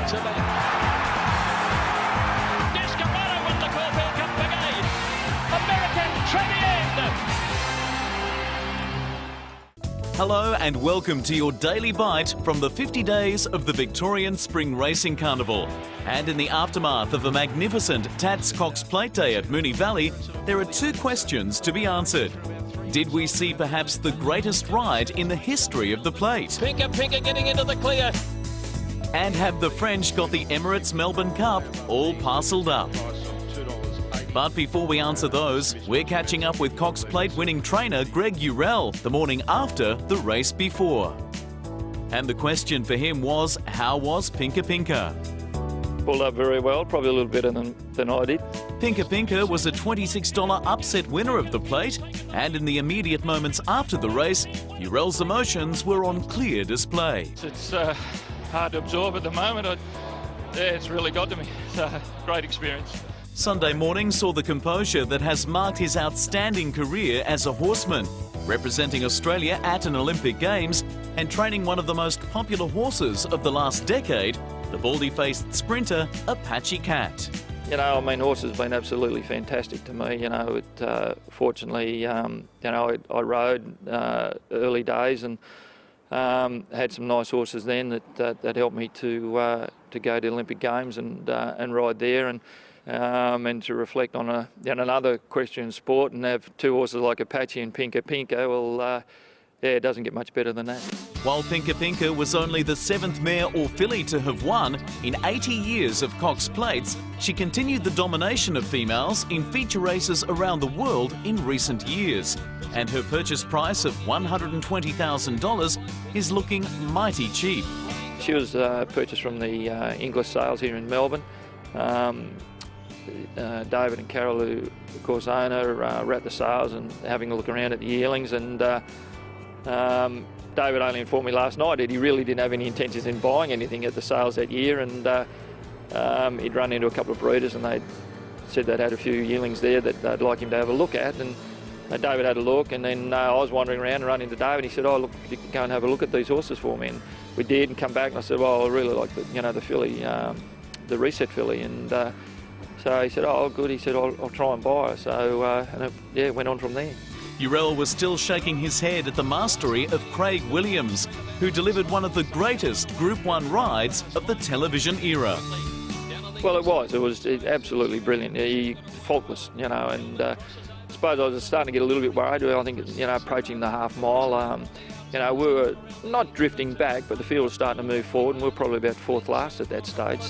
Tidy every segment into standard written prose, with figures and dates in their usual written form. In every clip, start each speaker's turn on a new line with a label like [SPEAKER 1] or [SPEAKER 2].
[SPEAKER 1] to me. Descarado won the Caulfield Cup again. American Trevian.
[SPEAKER 2] Hello and welcome to your daily bite from the 50 days of the Victorian Spring Racing Carnival. And in the aftermath of a magnificent Tatts Cox Plate Day at Moonee Valley, there are two questions to be answered. Did we see perhaps the greatest ride in the history of the plate?
[SPEAKER 1] Pinker getting into the clear.
[SPEAKER 2] And have the French got the Emirates Melbourne Cup all parcelled up? But before we answer those, we're catching up with Cox Plate winning trainer Greg Eurell the morning after the race before. And the question for him was, how was Pinker?
[SPEAKER 3] Pulled up very well, probably a little better than I did.
[SPEAKER 2] Pinker was a $26 upset winner of the plate, and in the immediate moments after the race, Eurell's emotions were on clear display.
[SPEAKER 4] It's hard to absorb at the moment. It's really got to me. It's a great experience.
[SPEAKER 2] Sunday morning saw the composure that has marked his outstanding career as a horseman, representing Australia at an Olympic Games and training one of the most popular horses of the last decade, the baldy-faced sprinter Apache Cat.
[SPEAKER 3] You know, I mean, horse has been absolutely fantastic to me. You know, fortunately, you know, I rode early days and had some nice horses then that helped me to go to Olympic Games and ride there and to reflect on another equestrian sport and have two horses like Apache and Pinker. Well, yeah, it doesn't get much better than that.
[SPEAKER 2] While Pinker was only the 7th mare or filly to have won in 80 years of Cox Plates, she continued the domination of females in feature races around the world in recent years. And her purchase price of $120,000 is looking mighty cheap.
[SPEAKER 3] She was purchased from the English sales here in Melbourne. David and Carol, who of course own her, were at the sales and having a look around at the yearlings, and David only informed me last night that he really didn't have any intentions in buying anything at the sales that year, and he'd run into a couple of breeders and they said they'd had a few yearlings there that they'd like him to have a look at, and David had a look, and then I was wandering around and running into David and he said, oh look, you can go and have a look at these horses for me, and we did, and come back and I said, well, I really like the filly, the reset filly, and so he said, oh good, he said, I'll try and buy her, so yeah, it went on from there.
[SPEAKER 2] Eurell was still shaking his head at the mastery of Craig Williams, who delivered one of the greatest Group 1 rides of the television era.
[SPEAKER 3] Well, it was absolutely brilliant. He faultless, you know, and I suppose I was starting to get a little bit worried. I think, you know, approaching the half mile, you know, we were not drifting back, but the field was starting to move forward, and we were probably about 4th last at that stage.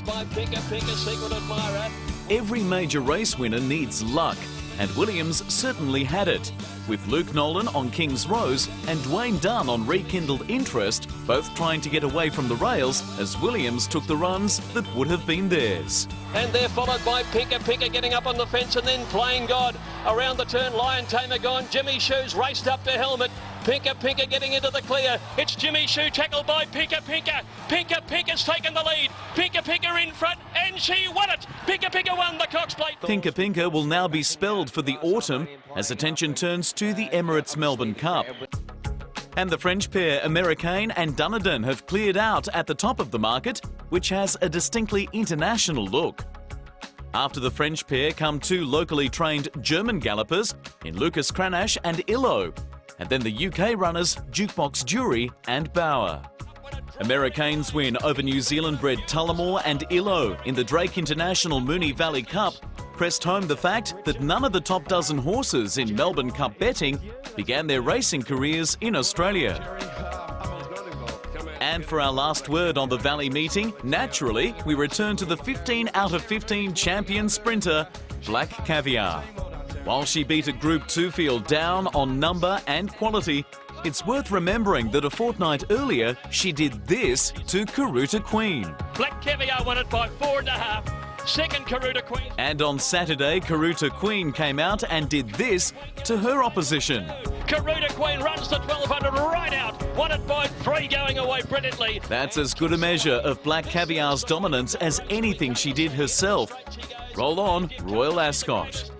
[SPEAKER 2] Every major race winner needs luck, and Williams certainly had it, with Luke Nolan on King's Rose and Dwayne Dunn on Rekindled Interest, both trying to get away from the rails as Williams took the runs that would have been theirs.
[SPEAKER 1] And they're followed by Pinker getting up on the fence, and then Playing God around the turn. Lion Tamer gone. Jimmy Shoes raced up to Helmet. Pinker getting into the clear. It's Jimmy Shoe tackled by Pinker. Pinker's taken the lead. Pinker in front, and she won it. Pinker won the Cox Plate.
[SPEAKER 2] Pinker will now be spelled for the autumn as attention turns to the Emirates Melbourne Cup. And the French pair Americain and Dunedin have cleared out at the top of the market, which has a distinctly international look. After the French pair come two locally trained German gallopers in Lucas Cranach and Illo, and then the UK runners Jukebox Jury and Bauer. Americain's win over New Zealand-bred Tullamore and Illo in the Drake International Moonee Valley Cup pressed home the fact that none of the top dozen horses in Melbourne Cup betting began their racing careers in Australia. And for our last word on the Valley meeting, naturally, we return to the 15 out of 15 champion sprinter, Black Caviar. While she beat a Group 2 field down on number and quality, it's worth remembering that a fortnight earlier, she did this to Karuta Queen.
[SPEAKER 1] Black Caviar won it by 4.5. Second, Karuta Queen.
[SPEAKER 2] And on Saturday, Karuta Queen came out and did this to her opposition.
[SPEAKER 1] Karuta Queen runs the 1200 right out. Won it by 3, going away brilliantly.
[SPEAKER 2] That's as good a measure of Black Caviar's dominance as anything she did herself. Roll on, Royal Ascot.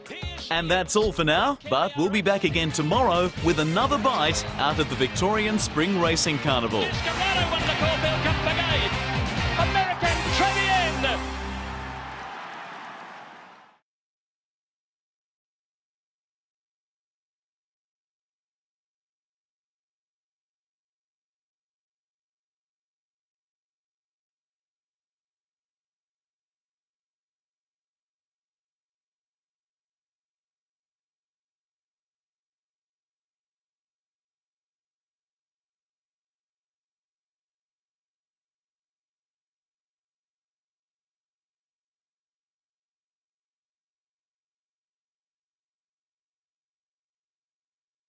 [SPEAKER 2] And that's all for now, but we'll be back again tomorrow with another bite out of the Victorian Spring Racing Carnival.
[SPEAKER 1] Descarado won the Caulfield